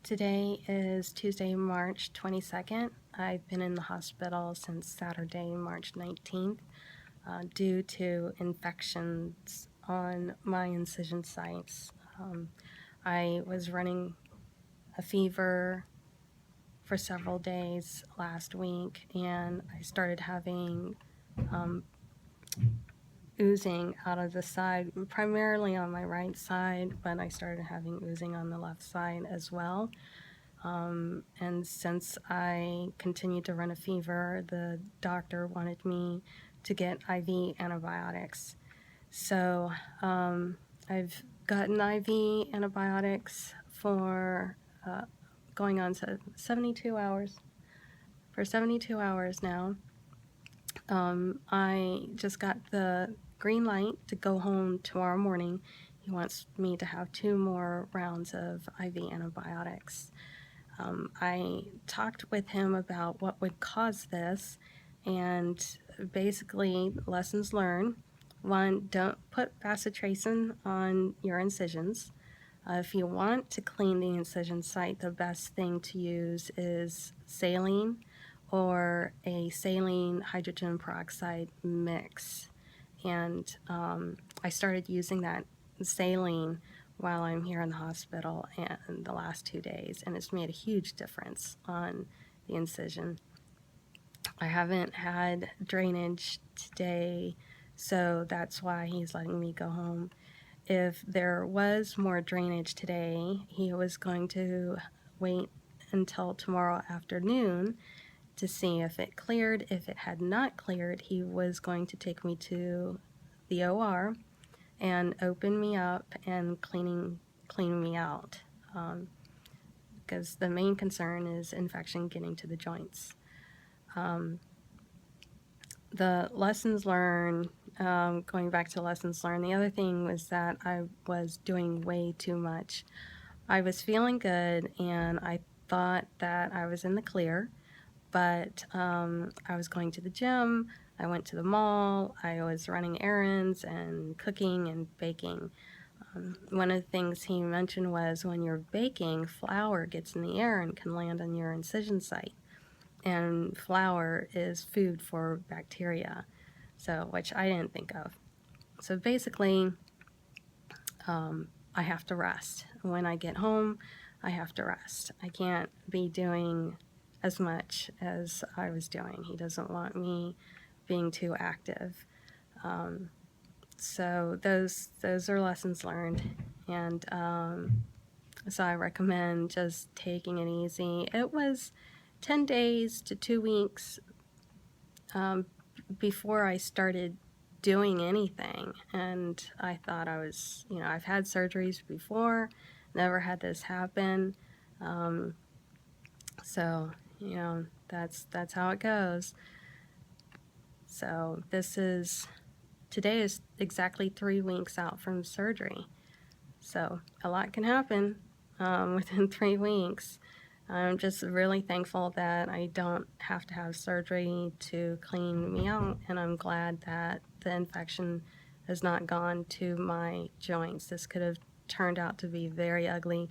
Today is Tuesday, March 22nd. I've been in the hospital since Saturday, March 19th, due to infections on my incision sites. I was running a fever for several days last week, and I started having oozing out of the side, primarily on my right side, but I started having oozing on the left side as well. And since I continued to run a fever, the doctor wanted me to get IV antibiotics. So I've gotten IV antibiotics for going on to 72 hours. For 72 hours now. I just got the green light to go home tomorrow morning. He wants me to have 2 more rounds of IV antibiotics. I talked with him about what would cause this, and basically lessons learned. 1, don't put bacitracin on your incisions. If you want to clean the incision site, the best thing to use is saline or a saline hydrogen peroxide mix. And I started using that saline while I'm here in the hospital and the last 2 days, and it's made a huge difference on the incision. I haven't had drainage today, so that's why he's letting me go home. If there was more drainage today, he was going to wait until tomorrow afternoon to see if it cleared. If it had not cleared, he was going to take me to the OR and open me up and clean me out, because the main concern is infection getting to the joints. The lessons learned, going back to lessons learned, the other thing was that I was doing way too much. I was feeling good and I thought that I was in the clear, but I was going to the gym, I went to the mall, I was running errands and cooking and baking. One of the things he mentioned was when you're baking, flour gets in the air and can land on your incision site. And flour is food for bacteria, so which I didn't think of. So basically, I have to rest. When I get home, I have to rest. I can't be doing as much as I was doing. He doesn't want me being too active. So those are lessons learned, and so I recommend just taking it easy. It was 10 days to 2 weeks before I started doing anything, and I thought I was, I've had surgeries before, never had this happen, so that's how it goes. So today is exactly 3 weeks out from surgery, so a lot can happen within 3 weeks. I'm just really thankful that I don't have to have surgery to clean me out, and I'm glad that the infection has not gone to my joints. This could have turned out to be very ugly.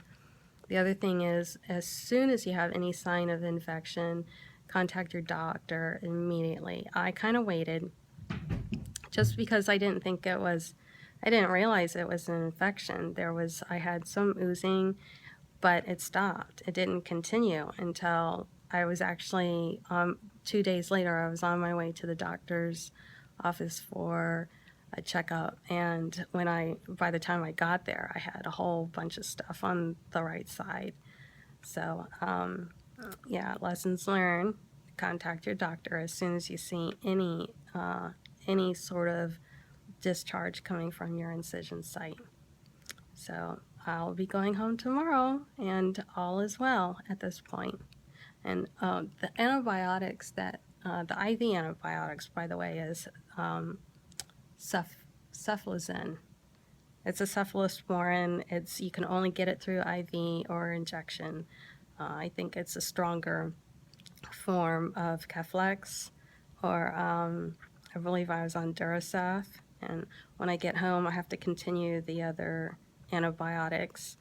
The other thing is, as soon as you have any sign of infection, contact your doctor immediately. I kind of waited just because I didn't realize it was an infection. I had some oozing, but it stopped. It didn't continue until I was actually, 2 days later, I was on my way to the doctor's office for a checkup, and by the time I got there, I had a whole bunch of stuff on the right side. So, yeah, lessons learned. Contact your doctor as soon as you see any sort of discharge coming from your incision site. So I'll be going home tomorrow, and all is well at this point. And the antibiotics the IV antibiotics, by the way, is cefalozin. It's a cephalosporin. You can only get it through IV or injection. I think it's a stronger form of Keflex, or I believe I was on Duracef. And when I get home, I have to continue the other antibiotics.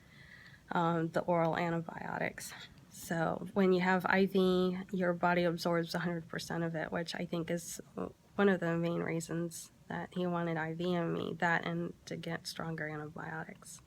the oral antibiotics. So when you have IV, your body absorbs 100% of it, which I think is one of the main reasons that he wanted IV in me, that and to get stronger antibiotics.